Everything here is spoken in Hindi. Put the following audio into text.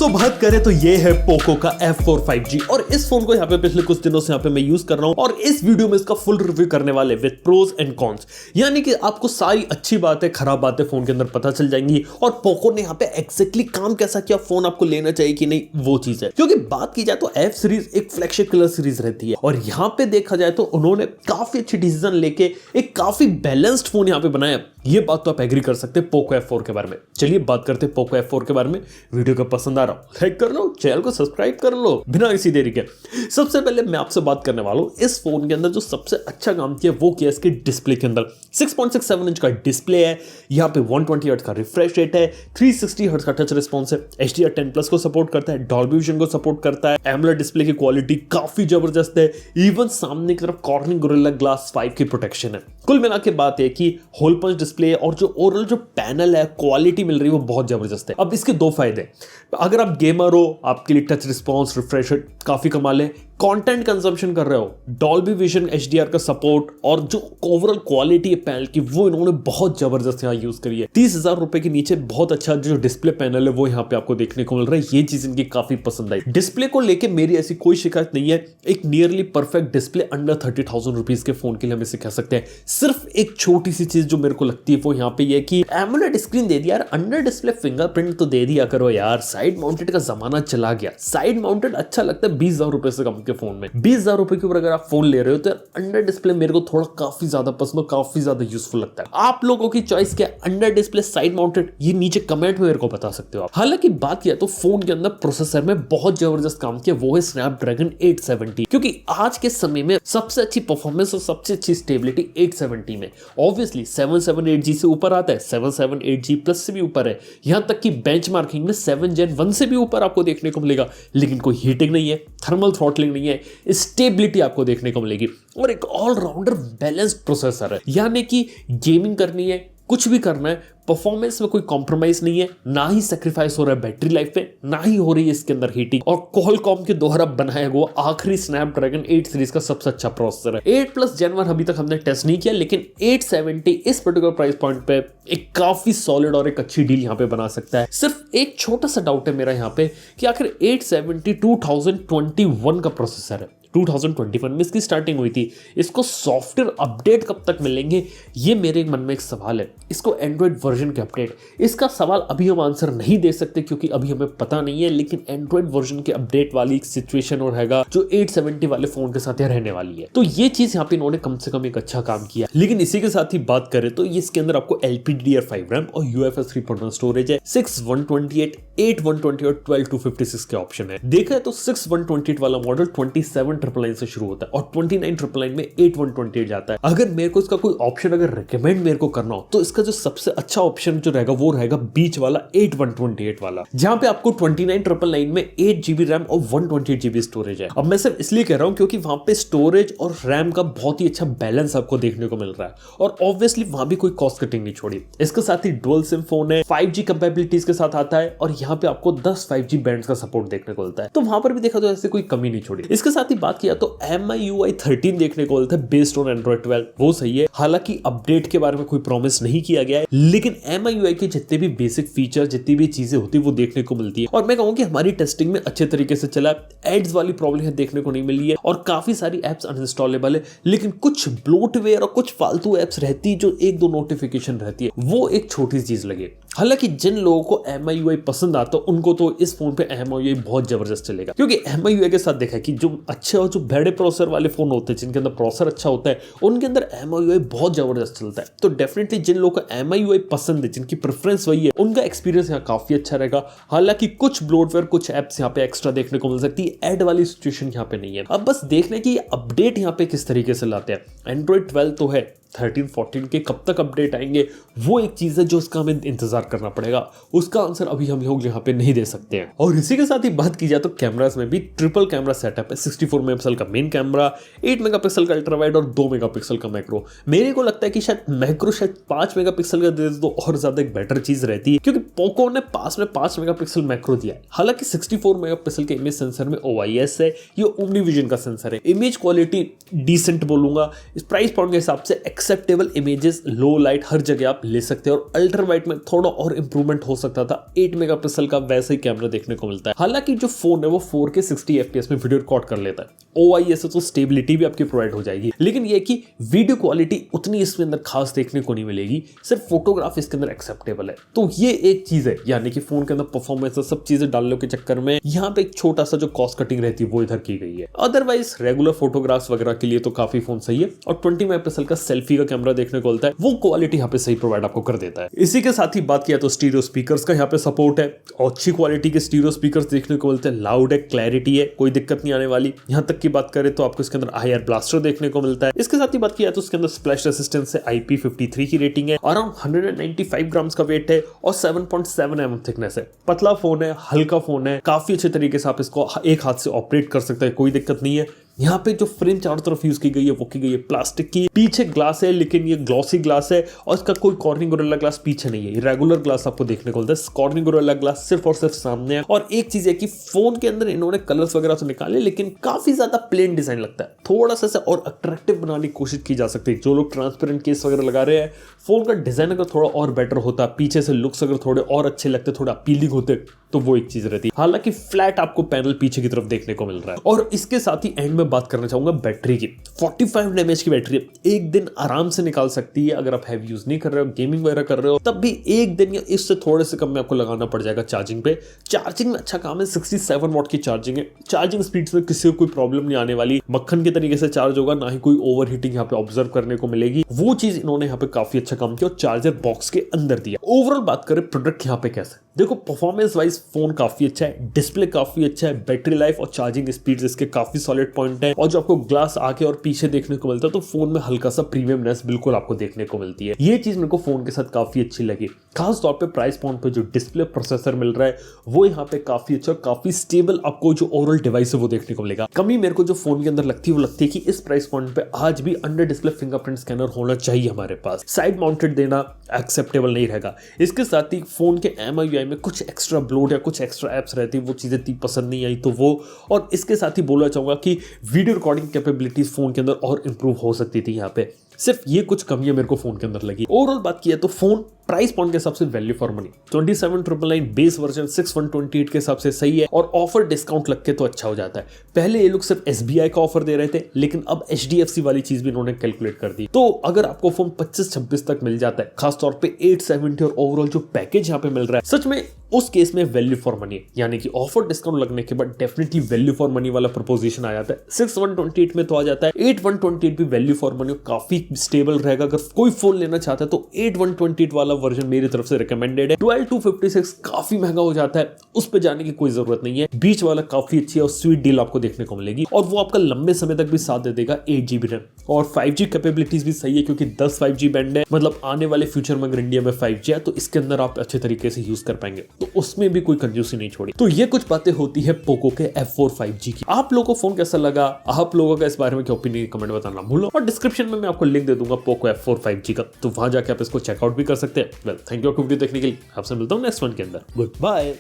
दोस्तों बात करें तो ये है पोको का F4 5G और इस फोन को यहाँ पे पिछले कुछ दिनों से यहाँ पे मैं यूज कर रहा हूँ और इस वीडियो में इसका फुल रिव्यू करने वाले विद प्रोज एंड कॉन्स, यानी कि आपको सारी अच्छी बातें खराब बातें फोन के अंदर पता चल जाएंगी और पोको ने यहाँ पे एग्जैक्टली काम कैसा किया, फोन आपको लेना चाहिए कि नहीं, वो चीज है। क्योंकि बात की जाए तो F सीरीज एक फ्लैगशिप किलर सीरीज रहती है और यहाँ पे देखा जाए तो उन्होंने काफी अच्छी डिसीजन लेके एक काफी बैलेंस्ड फोन यहाँ पे बनाया। ये बात तो आप एग्री कर सकते हैं पोको F4 के बारे में। चलिए बात करते हैं पोको F4 के बारे में। वीडियो को पसंद आ रहा हो लाइक कर लो, चैनल को सब्सक्राइब कर लो बिना किसी देरी के। सबसे पहले मैं आपसे बात करने वाला हूं इस फोन के अंदर जो सबसे अच्छा काम किया वो किया इसके डिस्प्ले के अंदर। 6.67 इंच का डिस्प्ले है, यहाँ पे 120 हर्ट्ज का रिफ्रेश रेट है, 360 हर्ट्ज का टच रिस्पॉन्स है, HDR10+ को सपोर्ट करता है, डॉल्बी विजन को सपोर्ट करता है, एमोलेड डिस्प्ले की क्वालिटी काफी जबरदस्त है, इवन सामने की तरफ कॉर्निंग गोरिल्ला ग्लास 5 की प्रोटेक्शन है। कुल मिला के बात है कि होल पंच डिस्प्ले और जो ओवरऑल जो पैनल है क्वालिटी मिल रही है वो बहुत जबरदस्त है। अब इसके दो फायदे, अगर आप गेमर हो आपके लिए टच रिस्पॉन्स रिफ्रेश रेट काफी कमाल है, कंटेंट कंजम्पशन कर रहे हो, डॉल्बी विजन HDR का सपोर्ट और जो ओवरऑल क्वालिटी है पैनल की वो इन्होंने बहुत जबरदस्त यहाँ यूज करी है। 30,000 रुपए के नीचे बहुत अच्छा जो डिस्प्ले पैनल है वो यहाँ पे आपको देखने को मिल रहा है। ये चीज इनकी काफी पसंद आई। डिस्प्ले को लेके मेरी ऐसी कोई शिकायत नहीं है। एक nearly perfect display under 30,000 rupees के फोन के लिए हम इसे कह सकते हैं। सिर्फ एक छोटी सी चीज जो मेरे को लगती है वो यहाँ पे ये कि एमोलेड स्क्रीन दे दिया यार, अंडर डिस्प्ले फिंगरप्रिंट तो दे दिया करो यार। साइड माउंटेड का जमाना चला गया। साइड माउंटेड अच्छा लगता है 20,000 रुपए से कम के फोन में। 20,000 रुपए के ऊपर अगर आप फोन ले रहे हो तो अंडर डिस्प्ले मेरे को थोड़ा काफी ज्यादा पसंद और काफी ज्यादा यूजफुल लगता है। आप लोगों की चॉइस क्या, अंडर डिस्प्ले साइड माउंटेड, ये नीचे कमेंट में मेरे को बता सकते हो आप। हालांकि बात किया तो फोन के अंदर प्रोसेसर में बहुत जबरदस्त काम किया वो है स्नैपड्रैगन 870, क्योंकि आज के समय में सबसे अच्छी परफॉर्मेंस और सबसे अच्छी स्टेबिलिटी 870 में। ऑब्वियसली 778G से ऊपर आता है, 778G प्लस से भी ऊपर है, यहां तक कि बेंचमार्किंग में 7 Gen 1 से भी ऊपर आपको देखने को मिलेगा। लेकिन कोई हीटिंग नहीं है, थर्मल थ्रॉटलिंग नहीं है, स्टेबिलिटी आपको देखने को मिलेगी और एक ऑलराउंडर बैलेंस्ड प्रोसेसर है। यानी कि गेमिंग करनी है, कुछ भी करना है, परफॉर्मेंस में कोई कॉम्प्रोमाइज नहीं है, ना ही सैक्रिफाइस हो रहा है बैटरी लाइफ पे, ना ही हो रही है इसके अंदर हीटिंग। और क्वालकॉम के द्वारा बनाया हुआ आखिरी स्नैपड्रैगन 8 सीरीज का सबसे अच्छा प्रोसेसर है। 8+ Gen 1 अभी तक हमने टेस्ट नहीं किया, लेकिन 870 इस पर्टिकुलर प्राइस पॉइंट पे एक काफी सॉलिड और एक अच्छी डील यहाँ पे बना सकता है। सिर्फ एक छोटा सा डाउट है मेरा यहाँ पे कि आखिर 870 2021 का प्रोसेसर है, 2021 में इसकी स्टार्टिंग हुई थी, इसको सॉफ्टवेयर अपडेट कब तक मिलेंगे, ये मेरे मन में एक सवाल है। इसको एंड्रॉइड वर्जन के अपडेट, इसका सवाल अभी हम आंसर नहीं दे सकते क्योंकि अभी हमें पता नहीं है, लेकिन एंड्रॉइड वर्जन के अपडेट वाली एक सिचुएशन और हैगा जो 870 वाले फोन के साथ रहने वाली है। तो ये चीज यहाँ पे इन्होंने कम से कम एक अच्छा काम किया। लेकिन इसी के साथ ही बात करें तो इसके अंदर आपको LPDDR5 रैम और UFS 3.1 स्टोरेज है, 6/128, 8/128 और 12/256 के ऑप्शन है। देखा है तो 6/128 वाला मॉडल 27,999 से शुरू होता है और 29,999 में 8/128 जाता है। अगर मेरे को इसका कोई ऑप्शन अगर रिकमेंड मेरे को करना हो तो इसका जो सबसे अच्छा ऑप्शन जो रहेगा वो रहेगा बीच वाला 8/128 वाला, जहां पे आपको 29,999 में 8GB रैम और 128GB स्टोरेज है। अब मैं सिर्फ इसलिए कह रहा हूं क्योंकि वहां पे स्टोरेज और रैम का बहुत ही अच्छा बैलेंस आपको देखने को मिल रहा है और ऑब्वियसली वहां भी कोई कॉस्ट कटिंग नहीं छोड़ी। इसके साथ ही डुअल सिम फोन है, 5G कैपेबिलिटीज के साथ आता है और यहाँ पे आपको 10 5G बैंड्स का सपोर्ट देखने को मिलता है, तो वहां पर भी देखा तो ऐसे कोई कमी नहीं छोड़ी। इसके साथ ही बात किया तो MIUI 13 देखने को मिलता है बेस्ड ऑन Android 12, वो सही है। हालांकि अपडेट के बारे में कोई प्रॉमिस नहीं किया गया है, लेकिन MIUI के जितने भी बेसिक फीचर जितनी भी चीजें होती है वो देखने को मिलती है और मैं कहूँ कि हमारी टेस्टिंग में अच्छे तरीके से चला। एड्स वाली प्रॉब्लम है देखने को नहीं मिली है और काफी सारी एप्स अनइंस्टॉलेबल है, लेकिन कुछ ब्लोटवेयर और कुछ फालतू एप्स रहती है जो 1-2 नोटिफिकेशन रहती है, वो एक छोटी चीज लगे। हालांकि जिन लोगों को MIUI पसंद आता है उनको तो इस फोन पे MIUI बहुत जबरदस्त चलेगा, क्योंकि MIUI के साथ देखा है कि जो अच्छे और जो बड़े प्रोसेसर वाले फोन होते हैं जिनके अंदर प्रोसेसर अच्छा होता है उनके अंदर MIUI बहुत जबरदस्त चलता है। तो डेफिनेटली जिन लोगों को MIUI पसंद है, जिनकी प्रेफरेंस वही है, उनका एक्सपीरियंस यहाँ काफी अच्छा रहेगा। हालांकि कुछ ब्लोटवेयर कुछ एप्स यहाँ पे एक्स्ट्रा देखने को मिल सकती है, एड वाली सिचुएशन यहाँ पे नहीं है। अब बस देखने की अपडेट यहाँ पे किस तरीके से लाते हैं। Android 12 तो है, 13, 14 के कब तक अपडेट आएंगे वो एक चीज है जो उसका हमें इंतजार करना पड़ेगा, उसका आंसर अभी हम लोग यहाँ पे नहीं दे सकते हैं। और इसी के साथ ही बात की जाए तो कैमरास में भी ट्रिपल कैमरा सेटअप है, 64 मेगापिक्सल का मेन कैमरा, 8 मेगापिक्सल का अल्ट्रा वाइड और 2 मेगापिक्सल का मैक्रो। मेरे को लगता है कि शायद मैक्रो शायद 5 मेगापिक्सल का दे दो और ज्यादा एक बेटर चीज रहती है, क्योंकि पोको ने पास में 5 मेगापिक्सल मैक्रो दिया है। हालांकि 64 मेगापिक्सल के इमेज सेंसर में OIS है, ये ओमनी विजन का सेंसर है। इमेज क्वालिटी डिसेंट बोलूंगा, इस प्राइस पॉइंट के हिसाब से एक्सेप्टेबल इमेजेस लो लाइट हर जगह आप ले सकते हैं, और अल्ट्रा वाइड में थोड़ा और इंप्रूवमेंट हो सकता था। 8 मेगापिक्सल का वैसे ही कैमरा देखने को मिलता है। हालांकि जो फोन है वो 4K 60 FPS में वीडियो रिकॉर्ड कर लेता है। OIS तो स्टेबिलिटी भी आपकी प्रोवाइड हो जाएगी, लेकिन ये कि वीडियो क्वालिटी उतनी इसके अंदर खास देखने को नहीं मिलेगी। सिर्फ फोटोग्राफ इसके अंदर एक्सेप्टेबल है, तो ये एक चीज है। यानी कि फोन के अंदर परफॉर्मेंस सब चीजें डालने के चक्कर में यहाँ पे एक छोटा सा जो कॉस्ट कटिंग रहती है वो इधर की गई है। अदरवाइज रेगुलर फोटोग्राफ्स वगैरह के लिए तो काफी फोन सही है, और 20 मेगापिक्सल का सेल्फी का कैमरा देखने को मिलता है, वो क्वालिटी यहाँ पे सही प्रोवाइड आपको कर देता है। इसी के साथ ही बात किया तो स्टीरियो स्पीकर्स का यहाँ पे सपोर्ट है, और अच्छी क्वालिटी के स्टीरियो स्पीकर्स देखने को मिलते हैं। लाउड है, क्लैरिटी है, कोई दिक्कत नहीं आने वाली। यहाँ तक की बात करें तो आपको इसके अंदर IR ब्लास्टर देखने को मिलता है। इसके साथ ही बात किया तो इसके अंदर स्प्लैश रेसिस्टेंस है, IP53 की रेटिंग है, अराउंड 195 ग्राम्स का वेट है, और 7.7 mm थिकनेस है। पतला फोन है, हल्का फोन है, काफी अच्छे तरीके से आप इसको एक हाथ से ऑपरेट कर सकते हैं, कोई दिक्कत नहीं है। यहाँ पे जो फ्रेम चारों तरफ यूज की गई है वो की गई है प्लास्टिक की। पीछे ग्लास है, लेकिन ये ग्लॉसी ग्लास है, और इसका कोई कॉर्निंग गोरिल्ला ग्लास पीछे नहीं है। रेगुलर ग्लास आपको देखने को मिलता है, कॉर्निंग गोरिल्ला ग्लास सिर्फ और सिर्फ सामने है। और एक चीज है कि फोन के अंदर इन्होंने कलर्स वगैरह तो निकाले, लेकिन काफी ज्यादा प्लेन डिजाइन लगता है। थोड़ा सा और अट्रैक्टिव बनाने की कोशिश की जा सकती है। जो लोग ट्रांसपेरेंट केस वगैरह लगा रहे हैं, फोन का डिजाइन अगर थोड़ा और बेटर होता, पीछे से लुक्स अगर थोड़े और अच्छे लगते, थोड़ा अपीलिंग होते, तो वो एक चीज रहती। हालांकि फ्लैट आपको पैनल पीछे की तरफ देखने को मिल रहा है। और इसके साथ ही एंड में बात करना चाहूंगा बैटरी की। 45 mAh की बैटरी एक दिन आराम से निकाल सकती है। अगर आप हैवी यूज नहीं कर रहे हो, गेमिंग वगैरह कर रहे हो, तब भी एक दिन या इससे थोड़े से कम में आपको लगाना पड़ जाएगा चार्जिंग पे। चार्जिंग में अच्छा काम है, 67 वॉट की चार्जिंग है। चार्जिंग स्पीड में किसी को कोई प्रॉब्लम नहीं आने वाली, मक्खन के तरीके से चार्ज होगा, ना ही कोई ओवर हीटिंग यहाँ पे ऑब्जर्व करने को मिलेगी। वो चीज इन्होंने यहाँ पे काफी अच्छा काम किया और चार्जर बॉक्स के अंदर दिया। ओवरऑल बात करें प्रोडक्ट यहाँ पे कैसे, देखो परफॉर्मेंस वाइज फोन काफी अच्छा है, डिस्प्ले काफी अच्छा है, बैटरी लाइफ और चार्जिंग स्पीड इसके काफी सॉलिड पॉइंट है। और जो आपको ग्लास आगे और पीछे देखने को मिलता है, तो फोन में हल्का सा प्रीमियमनेस बिल्कुल आपको देखने को मिलती है। ये चीज मेरे को फोन के साथ काफी अच्छी लगी। खास तौर पे प्राइस पॉइंट पे जो डिस्प्ले प्रोसेसर मिल रहा है वो यहाँ पे काफी अच्छा, काफी स्टेबल आपको जो ओवरऑल डिवाइस है वो देखने को मिलेगा। कमी मेरे को जो फोन के अंदर लगती है वो लगती है कि इस प्राइस पॉइंट पे आज भी अंडर डिस्प्ले फिंगरप्रिंट स्कैनर होना चाहिए हमारे पास। साइड माउंटेड देना एक्सेप्टेबल नहीं रहेगा। इसके साथ ही फोन के MIUI में कुछ एक्स्ट्रा ब्लोड या कुछ एक्स्ट्रा एप्स रहती है, वो चीजें इतनी पसंद नहीं आई तो वो। और इसके साथ ही बोलना चाहूंगा कि वीडियो रिकॉर्डिंग कैपेबिलिटीज फोन के अंदर और इंप्रूव हो सकती थी। यहाँ पे सिर्फ ये कुछ कमियां मेरे को फोन के अंदर लगी। ओवरऑल बात किया तो फोन प्राइस पॉइंट के हिसाब से value for money 27,999 base version 6128 के हिसाब से सही है, और ऑफर डिस्काउंट लग के तो अच्छा हो जाता है। पहले ये लोग सिर्फ SBI का ऑफर दे रहे थे, लेकिन अब HDFC वाली चीज भी इन्होंने कैलकुलेट कर दी। तो अगर आपको फोन 25-26 तक मिल जाता है, खासतौर पे 870 और ओवरऑल जो पैकेज यहाँ पे मिल रहा है, सच में उस केस में वैल्यू फॉर मनी है। यानी कि ऑफर डिस्काउंट लगने के बाद डेफिनेटली वैल्यू फॉर मनी वाला प्रपोजिशन आ जाता है। 6128 में तो आ जाता है, 8128 भी वैल्यू फॉर मनी काफी स्टेबल रहेगा। अगर कोई फोन लेना चाहता है तो 8128 वाला वर्जन मेरी तरफ से रिकमेंडेड है। 12256 काफी महंगा हो जाता है, उस पर जाने की कोई जरूरत नहीं है। बीच वाला काफी अच्छी और स्वीट डील आपको देखने को मिलेगी, और वो आपका लंबे समय तक भी साथ दे देगा। 8GB रैम और 5G कैपेबिलिटीज भी सही है, क्योंकि 10 5G बैंड है। मतलब आने वाले फ्यूचर में अगर इंडिया में 5G है तो इसके अंदर आप अच्छे तरीके से यूज कर पाएंगे, तो उसमें भी कोई कंजूसी नहीं छोड़ी। तो ये कुछ बातें होती है पोको के F4 5G की। आप लोगों को फोन कैसा लगा, आप लोगों का इस बारे में क्या ओपिनियन, कमेंट बताना भूलो। और डिस्क्रिप्शन में मैं आपको लिंक दे दूंगा पोको F4 5G का, तो वहां जाके आप इसको चेकआउट भी कर सकते हैं। वेल, थैंक यू आपको वीडियो देखने के लिए। आपसे मिलता हूँ नेक्स्ट वन के अंदर। Good bye.